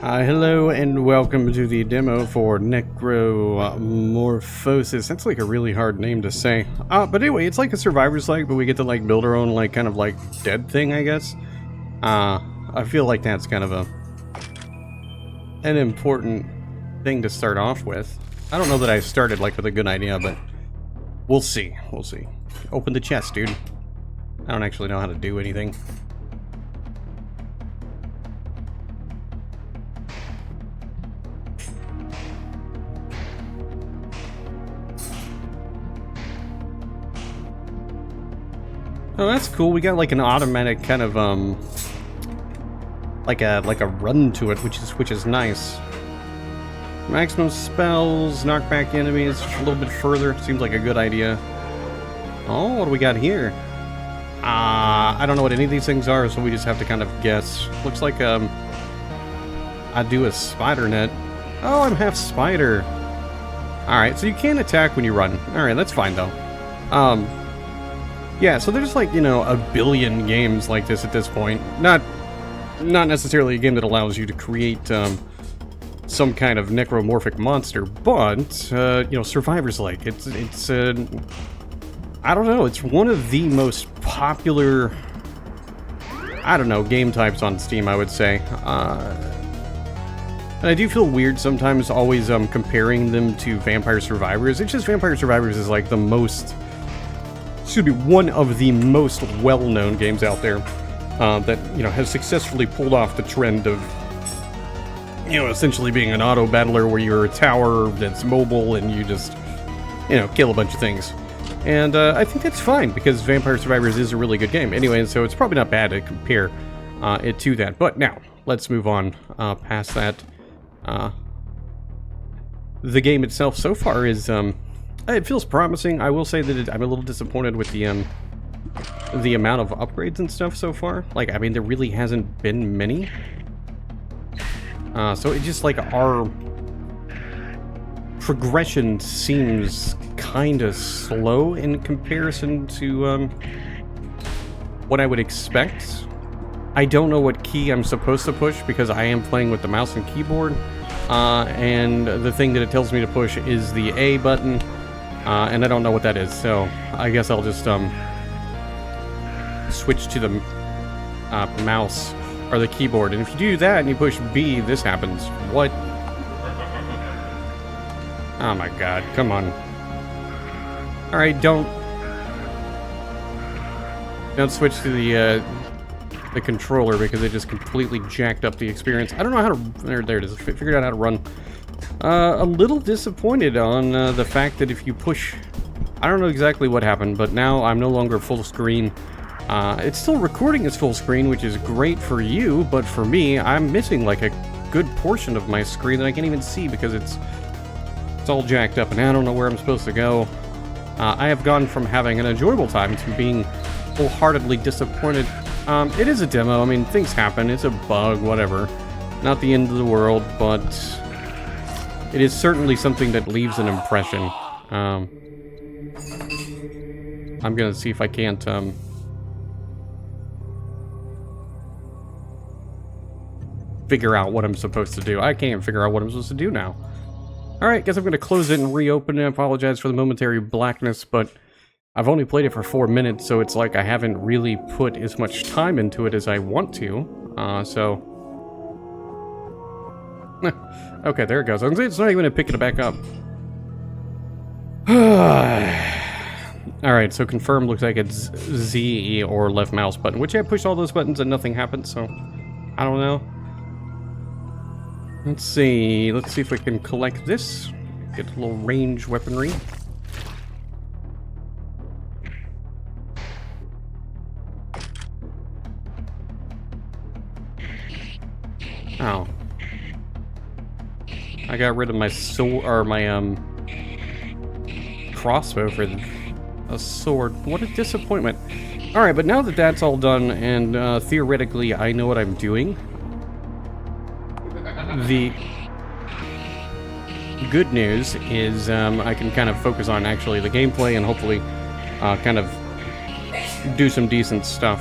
Hello and welcome to the demo for Necromorphosis. That's like a really hard name to say. But anyway, it's like a survivor's like, but we get to like build our own like kind of like dead thing, I guess. I feel like that's kind of an important thing to start off with. I don't know that I started like with a good idea, but we'll see. We'll see. Open the chest, dude. I don't actually know how to do anything. Oh, that's cool. We got like an automatic kind of like a run to it, which is nice. Maximum spells, knock back enemies a little bit further. Seems like a good idea. Oh, what do we got here? I don't know what any of these things are, so we just have to kind of guess. Looks like I do a spider net. Oh, I'm half spider. Alright, so you can't attack when you run. Alright, that's fine though. Yeah, so there's like, you know, a billion games like this at this point. Not necessarily a game that allows you to create some kind of necromorphic monster, but you know, survivors like it's I don't know, it's one of the most popular, I don't know, game types on Steam, I would say. And I do feel weird sometimes always comparing them to Vampire Survivors. It's just Vampire Survivors is like the most, should be one of the most well-known games out there that, you know, has successfully pulled off the trend of, you know, essentially being an auto battler where you're a tower that's mobile and you just, you know, kill a bunch of things. And I think that's fine because Vampire Survivors is a really good game. Anyway, so it's probably not bad to compare it to that. But now, let's move on past that. The game itself so far is, it feels promising. I will say that I'm a little disappointed with the amount of upgrades and stuff so far. Like, I mean, there really hasn't been many. So it just, like, our progression seems kind of slow in comparison to what I would expect. I don't know what key I'm supposed to push because I am playing with the mouse and keyboard. And the thing that it tells me to push is the A button. And I don't know what that is, so I guess I'll just switch to the mouse or the keyboard. And if you do that and you push B, this happens. What? Oh my god, come on. Alright, don't switch to the controller because it just completely jacked up the experience. I don't know how to... There it is. Figured out how to run. A little disappointed on the fact that if you push... I don't know exactly what happened, but now I'm no longer full screen. It's still recording as full screen, which is great for you, but for me, I'm missing like a good portion of my screen that I can't even see because it's all jacked up, and I don't know where I'm supposed to go. I have gone from having an enjoyable time to being wholeheartedly disappointed. It is a demo. I mean, things happen. It's a bug, whatever. Not the end of the world, but... it is certainly something that leaves an impression. I'm gonna see if I can't, figure out what I'm supposed to do. I can't figure out what I'm supposed to do now. Alright, guess I'm gonna close it and reopen it. I apologize for the momentary blackness, but I've only played it for 4 minutes, so it's like I haven't really put as much time into it as I want to. So... okay, there it goes. It's not even picking it back up. Alright, so confirm looks like it's Z, E, or left mouse button, which I pushed all those buttons and nothing happened, so I don't know. Let's see if we can collect this. Get a little range weaponry. Oh. I got rid of my sword, or my, crossbow for a sword. What a disappointment. Alright, but now that that's all done, and, theoretically I know what I'm doing, the good news is, I can kind of focus on actually the gameplay and hopefully, kind of do some decent stuff.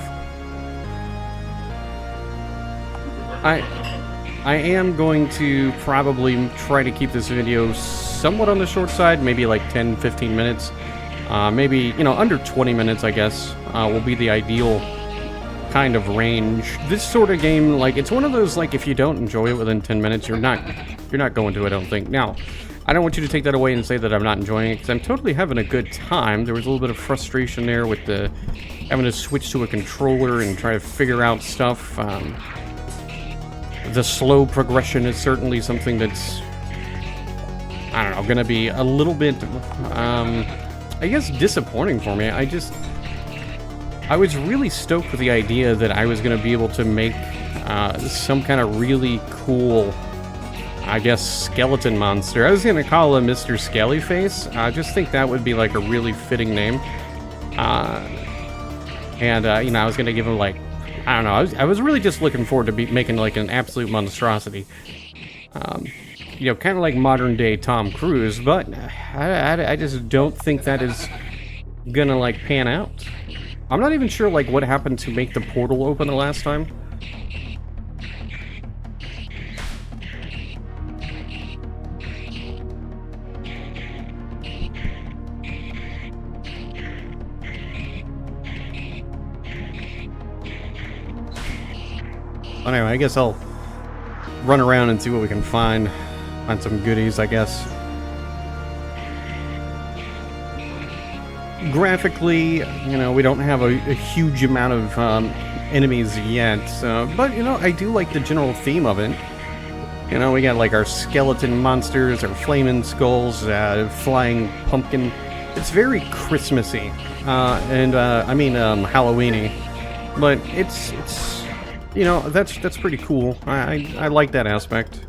I am going to probably try to keep this video somewhat on the short side, maybe like 10-15 minutes. Maybe, you know, under 20 minutes, I guess, will be the ideal kind of range. This sort of game, like, it's one of those, like, if you don't enjoy it within 10 minutes, you're not going to, I don't think. Now, I don't want you to take that away and say that I'm not enjoying it, because I'm totally having a good time. There was a little bit of frustration there with the having to switch to a controller and try to figure out stuff. The slow progression is certainly something that's, I don't know, going to be a little bit, I guess, disappointing for me. I was really stoked with the idea that I was going to be able to make some kind of really cool, I guess, skeleton monster. I was going to call him Mr. Skellyface. I just think that would be like a really fitting name. You know, I was going to give him, like, I don't know, I was really just looking forward to making like an absolute monstrosity. You know, kind of like modern day Tom Cruise, but I just don't think that is gonna like pan out. I'm not even sure like what happened to make the portal open the last time. Anyway, I guess I'll run around and see what we can find some goodies, I guess. Graphically, you know, we don't have a huge amount of enemies yet, but, you know, I do like the general theme of it. You know, we got like our skeleton monsters, our flaming skulls, flying pumpkin. It's very Christmassy, and I mean Halloweeny, but it's you know, that's pretty cool. I like that aspect.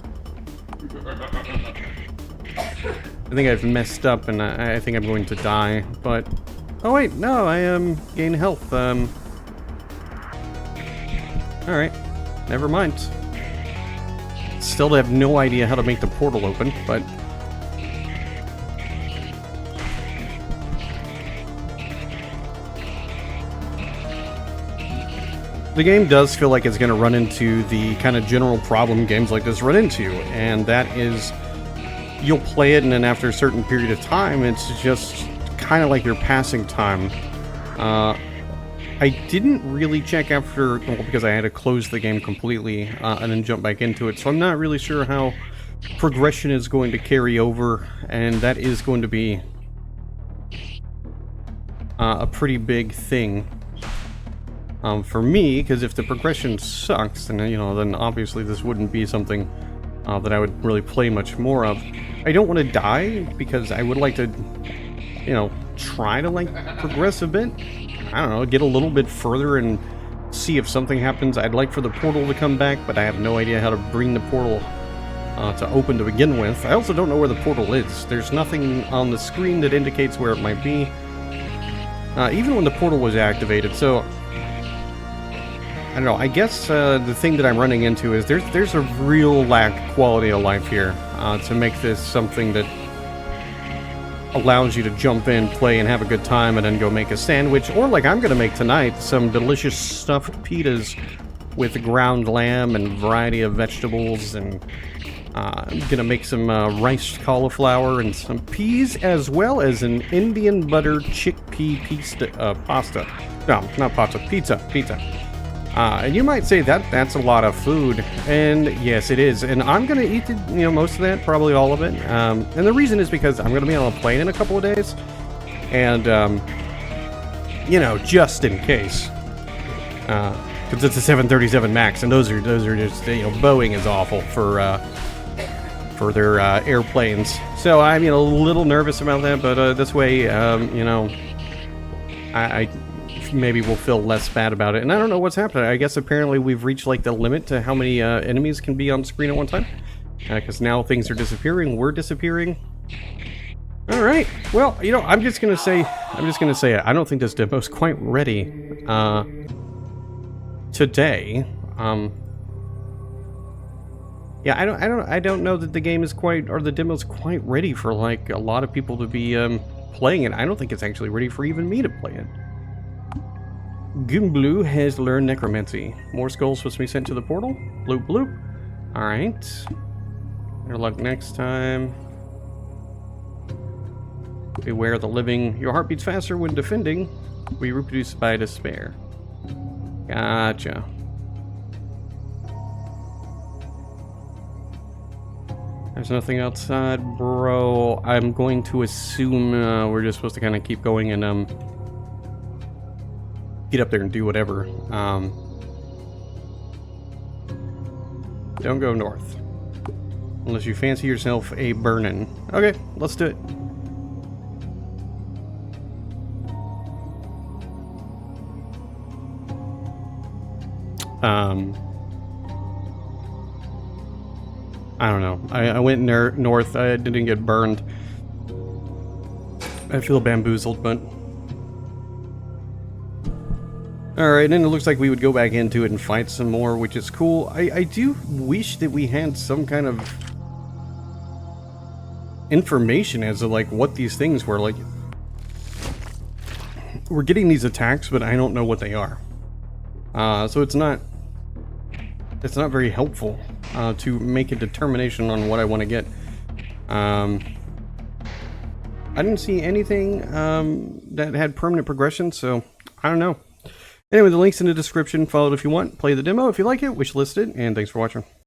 I think I've messed up, and I think I'm going to die, but... Oh wait, no, I gain health. Alright, never mind. Still have no idea how to make the portal open, but... The game does feel like it's going to run into the kind of general problem games like this run into, and that is you'll play it, and then after a certain period of time, it's just kind of like you're passing time. I didn't really check after, well, because I had to close the game completely and then jump back into it, so I'm not really sure how progression is going to carry over, and that is going to be a pretty big thing. For me, because if the progression sucks, then, you know, then obviously this wouldn't be something that I would really play much more of. I don't want to die, because I would like to, you know, try to, like, progress a bit. I don't know, get a little bit further and see if something happens. I'd like for the portal to come back, but I have no idea how to bring the portal to open to begin with. I also don't know where the portal is. There's nothing on the screen that indicates where it might be, even when the portal was activated, so... I don't know, I guess the thing that I'm running into is there's a real lack of quality of life here to make this something that allows you to jump in, play, and have a good time, and then go make a sandwich, or like I'm going to make tonight, some delicious stuffed pitas with ground lamb and variety of vegetables, and I'm going to make some riced cauliflower and some peas, as well as an Indian butter chickpea pasta. No, not pasta, pizza. And you might say that's a lot of food, and yes, it is. And I'm gonna eat most of that, probably all of it. And the reason is because I'm gonna be on a plane in a couple of days, and just in case, because it's a 737 Max, and those are just Boeing is awful for their airplanes. So I'm a little nervous about that, but this way, I maybe we'll feel less bad about it. And I don't know what's happening. I guess apparently we've reached like the limit to how many enemies can be on screen at one time, because now things are disappearing. We're disappearing. All right. Well, I'm just gonna say it. I don't think this demo's quite ready today. Yeah, I don't know that the game is quite, or the demo's quite ready for like a lot of people to be playing it. I don't think it's actually ready for even me to play it. Goomblue has learned necromancy. More skulls supposed to be sent to the portal. Bloop bloop. Alright. Better luck next time. Beware the living. Your heart beats faster when defending. We reproduce by despair. Gotcha. There's nothing outside, bro. I'm going to assume we're just supposed to kind of keep going and get up there and do whatever. Don't go north. Unless you fancy yourself a burnin'. Okay, let's do it. I don't know. I went north. I didn't get burned. I feel bamboozled, but... Alright, and it looks like we would go back into it and fight some more, which is cool. I do wish that we had some kind of information as to, like, what these things were. Like, we're getting these attacks, but I don't know what they are. So it's not very helpful to make a determination on what I want to get. I didn't see anything that had permanent progression, so I don't know. Anyway, the link's in the description. Follow it if you want. Play the demo if you like it. Wishlist it, and thanks for watching.